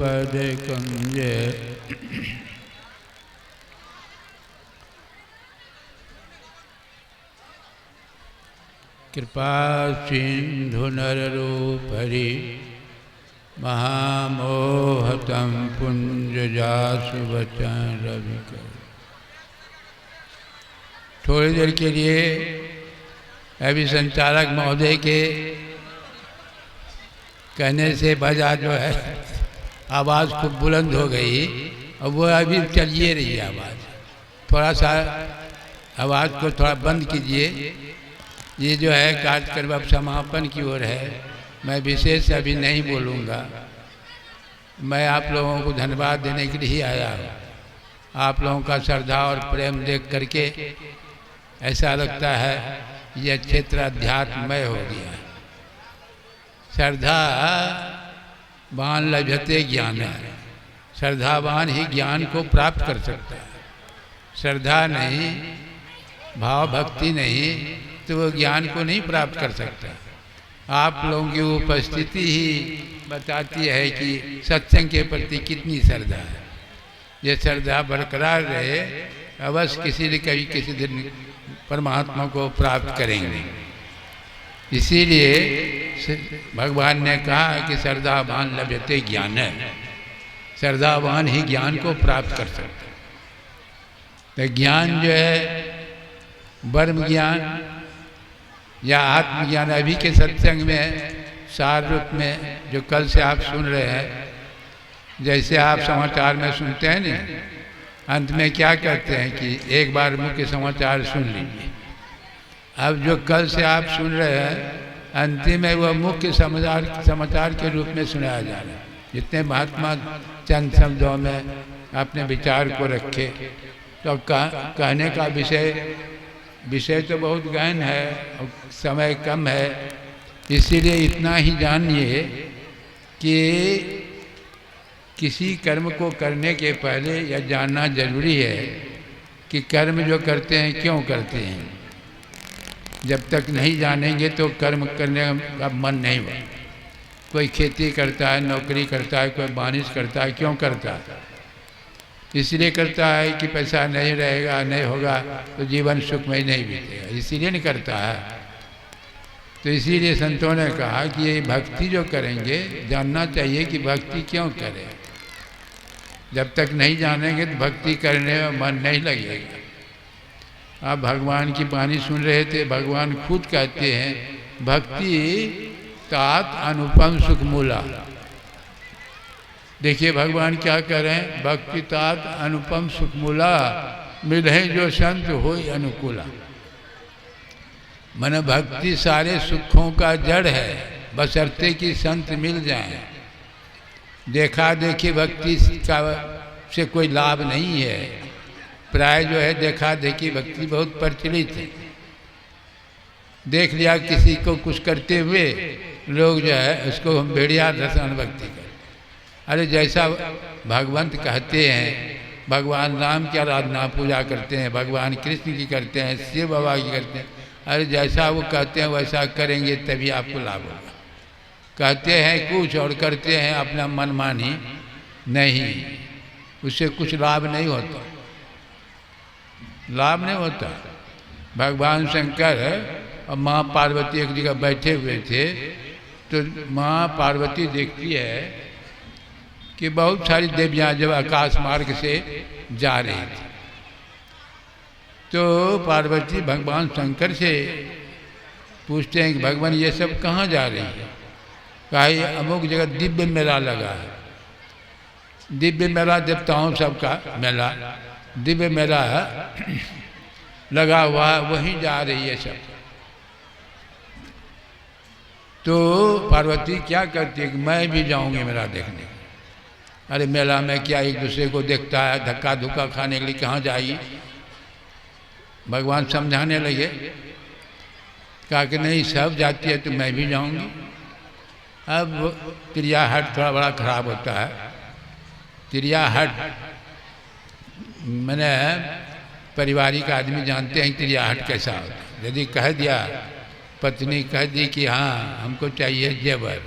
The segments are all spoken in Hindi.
पद कुंज कृपा सिंधु नररूप हरि महामोहतम पुंज जासु वचन रवि कर। थोड़ी देर के लिए अभी संचालक महोदय के कहने से बाजा जो है आवाज़ खूब बुलंद हो गई और वो अभी चलिए रही है आवाज़। थोड़ा सा आवाज़ को थोड़ा बंद कीजिए। ये जो है कार्यक्रम अब समापन की ओर है। मैं विशेष अभी नहीं बोलूँगा। मैं आप लोगों को धन्यवाद देने के लिए ही आया हूँ। आप लोगों का श्रद्धा और प्रेम देख करके ऐसा लगता है यह क्षेत्र अध्यात्ममय हो गया है। श्रद्धा वान लभते ज्ञान है। श्रद्धावान ही ज्ञान को प्राप्त कर सकता है। श्रद्धा नहीं, भाव भक्ति नहीं तो वो ज्ञान को नहीं प्राप्त कर सकता। आप लोगों की उपस्थिति ही बताती है कि सत्संग के प्रति कितनी श्रद्धा है। ये श्रद्धा बरकरार रहे, अवश्य किसी न कभी किसी दिन परमात्मा को प्राप्त करेंगे। इसीलिए भगवान ने कहा कि श्रद्धावान लभते ज्ञान है। श्रद्धावान ही ज्ञान को प्राप्त कर सकता है। तो ज्ञान जो है ब्रह्म ज्ञान या आत्मज्ञान अभी के सत्संग में सार रूप में जो कल से आप सुन रहे हैं, जैसे आप समाचार में सुनते हैं ना, अंत में क्या कहते हैं कि एक बार मुख्य समाचार सुन लीजिए। अब जो कल से आप सुन रहे हैं अंतिम में वह मुख्य समाचार के रूप में सुनाया जा रहा है। जितने महात्मा चंद शब्दों में अपने विचार को रखे तो कहने का विषय तो बहुत गहन है और समय कम है। इसीलिए इतना ही जानिए कि किसी कर्म को करने के पहले यह जानना जरूरी है कि कर्म जो करते हैं क्यों करते हैं। जब तक नहीं जानेंगे तो कर्म करने का मन नहीं होगा। कोई खेती करता है, नौकरी करता है, कोई बारिश करता है, क्यों करता है? इसलिए करता है कि पैसा नहीं रहेगा, नहीं होगा तो जीवन सुखमय नहीं बीतेगा, इसीलिए नहीं करता है। तो इसीलिए संतों ने कहा कि ये भक्ति जो करेंगे जानना चाहिए कि भक्ति क्यों करें। जब तक नहीं जानेंगे तो भक्ति करने में मन नहीं लगेगा। आप भगवान की वाणी सुन रहे थे, भगवान खुद कहते हैं भक्ति तात अनुपम सुख मूला। देखिए भगवान क्या कह रहे हैं, भक्ति तात अनुपम सुख मूला मिले जो संत हो अनुकूला। मन भक्ति सारे सुखों का जड़ है, बशर्ते कि संत मिल जाएं। देखा देखी भक्ति का से कोई लाभ नहीं है। प्राय जो है देखा देखी भक्ति बहुत प्रचलित है। देख लिया किसी को कुछ करते हुए, लोग जो है उसको हम भेड़िया रसान भक्ति कर। अरे जैसा भगवंत कहते हैं, भगवान राम की आराधना पूजा करते हैं, भगवान कृष्ण की करते हैं, शिव बाबा की करते हैं। अरे जैसा वो कहते हैं वैसा करेंगे तभी आपको लाभ होगा। कहते हैं कुछ और करते हैं अपना मनमानी, नहीं, उससे कुछ लाभ नहीं होता। लाभ नहीं होता। भगवान शंकर और माँ पार्वती एक जगह बैठे हुए थे तो माँ पार्वती देखती है कि बहुत सारी देवियाँ जब आकाश मार्ग से जा रही थी तो पार्वती भगवान शंकर से पूछते हैं कि भगवान ये सब कहाँ जा रही है। कहा अमुक जगह दिव्य मेला लगा है। दिव्य मेला देवताओं सबका मेला, दिव्य मेला लगा हुआ है, वहीं जा रही है सब। तो पार्वती क्या करती है कि मैं भी जाऊंगी मेला देखने। अरे मेला में क्या एक दूसरे को देखता है, धक्का धुक्का खाने के लिए कहाँ जाएगी। भगवान समझाने लगे, कहा कि नहीं सब जाती है तो मैं भी जाऊंगी। अब तिरियाहट थोड़ा बड़ा खराब होता है। तिरियाहट मैंने पारिवारिक आदमी जानते हैं तिरियाहट कैसा होता है। यदि कह दिया, पत्नी कह दी कि हाँ हमको चाहिए जेवर,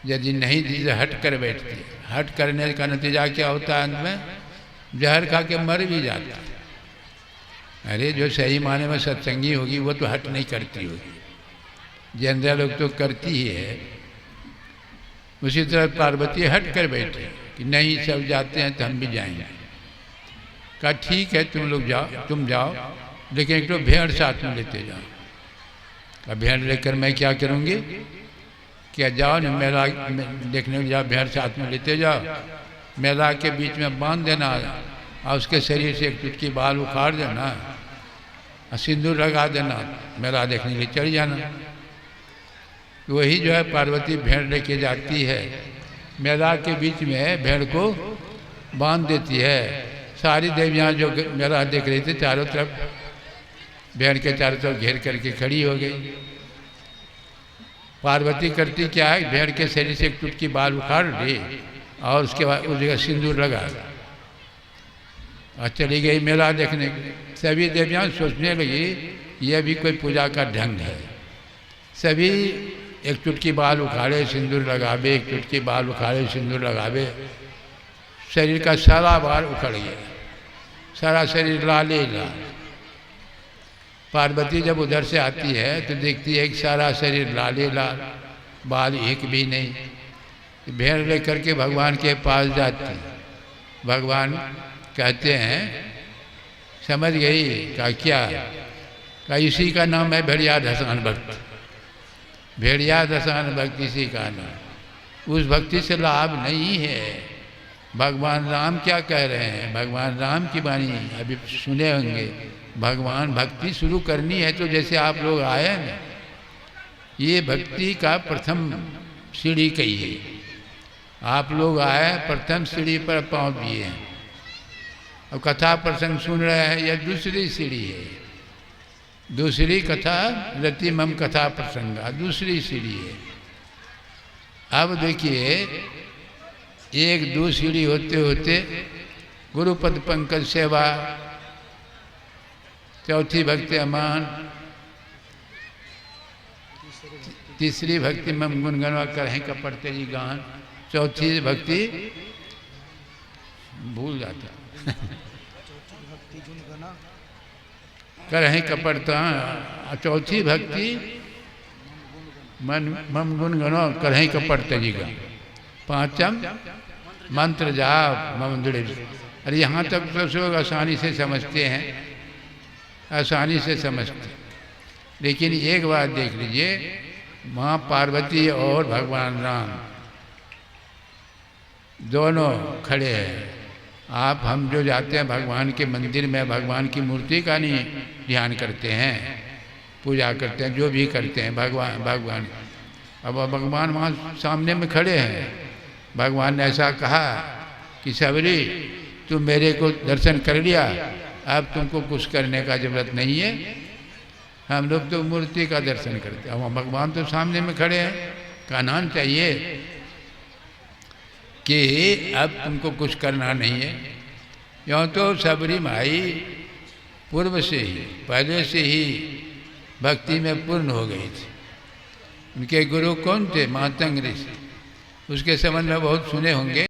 यदि नहीं दी तो हट कर बैठती है। हट करने का नतीजा क्या होता है? अंत में जहर खा के मर भी जाता है। अरे जो सही माने में सत्संगी होगी वो तो हट नहीं करती होगी, जनरल लोग तो करती ही है। उसी तरह पार्वती हट कर बैठे कि नहीं सब जाते हैं तो हम भी जाएंगे। कहा ठीक है तुम लोग जाओ, तुम जाओ, लेकिन एक तो भेड़ साथ में लेते जाओ। कहा भेड़ लेकर मैं क्या करूँगी? क्या जाओ न मेला देखने को जाओ, भेड़ साथ में लेते जाओ, मेला के बीच में बांध देना और उसके शरीर से एक चुटकी बाल उखाड़ देना और सिंदूर लगा देना, मेला देखने के लिए चल जाना। वही जो है पार्वती भेड़ लेके जाती है, मेला के बीच में भेड़ को बांध देती है। सारी देवियाँ जो मेला देख रही थी चारों तरफ भेड़ के चारों तरफ घेर करके खड़ी हो गई। पार्वती करती क्या है? भेड़ के शरीर से एक चुटकी बाल उखाड़ ली और उसके बाद उस जगह सिंदूर लगा और चली गई मेला देखने। सभी देवियाँ सोचने लगी यह भी कोई पूजा का ढंग है। सभी एक चुटकी बाल उखाड़े सिंदूर लगावे, एक चुटकी बाल उखाड़े सिंदूर लगावे, शरीर का सारा बाल उखड़ गया, सारा शरीर लाल ही लाल। पार्वती जब उधर से आती है तो देखती है कि सारा शरीर लाल ही लाल, बाल एक भी नहीं। भेड़ लेकर के भगवान के पास जाती, भगवान कहते हैं समझ गई? का क्या? का इसी का नाम है भेड़िया दसान भक्त। भेड़िया दसान भक्त इसी का नाम। उस भक्ति से लाभ नहीं है। भगवान राम क्या कह रहे हैं? भगवान राम की वाणी अभी सुने होंगे। भगवान भक्ति शुरू करनी है तो जैसे आप लोग आए ना, ये भक्ति का प्रथम सीढ़ी कहिए। आप लोग आए, प्रथम सीढ़ी पर पहुंच दिए हैं और कथा प्रसंग सुन रहे हैं, यह दूसरी सीढ़ी है। दूसरी कथा रतिमम कथा प्रसंगा, दूसरी सीढ़ी है। अब देखिए एक दो सीढ़ी होते होते गुरुपद पंकज सेवा, चौथी भक्ति अमान, तीसरी भक्ति मम गुनगनवा करें कपड़ते जी गान, चौथी भक्ति भूल जाता करें कपड़ता, चौथी भक्ति मम गुनगनवा करें कपड़ते जी गान, पांचम मंत्र जाप मम दृढ़। अरे यहाँ तक तो लोग आसानी से समझते हैं, आसानी से समझते। लेकिन एक बात देख लीजिए, माँ पार्वती और भगवान राम दोनों खड़े हैं। आप हम जो जाते हैं भगवान के मंदिर में, भगवान की मूर्ति का नहीं ध्यान करते हैं, पूजा करते हैं, जो भी करते हैं भगवान। अब भगवान वहाँ सामने में खड़े हैं। भगवान ने ऐसा कहा कि सबरी तुम मेरे को दर्शन कर लिया, अब तुमको कुछ करने का जरूरत नहीं है। हम लोग तो मूर्ति का दर्शन करते हैं, अब भगवान तो सामने में खड़े हैं। कहना चाहिए कि अब तुमको कुछ करना नहीं है। यूँ तो सबरी माई पूर्व से ही, पहले से ही भक्ति में पूर्ण हो गई थी। उनके गुरु कौन थे? मातंग ऋषि। उसके संबंध में बहुत सुने होंगे।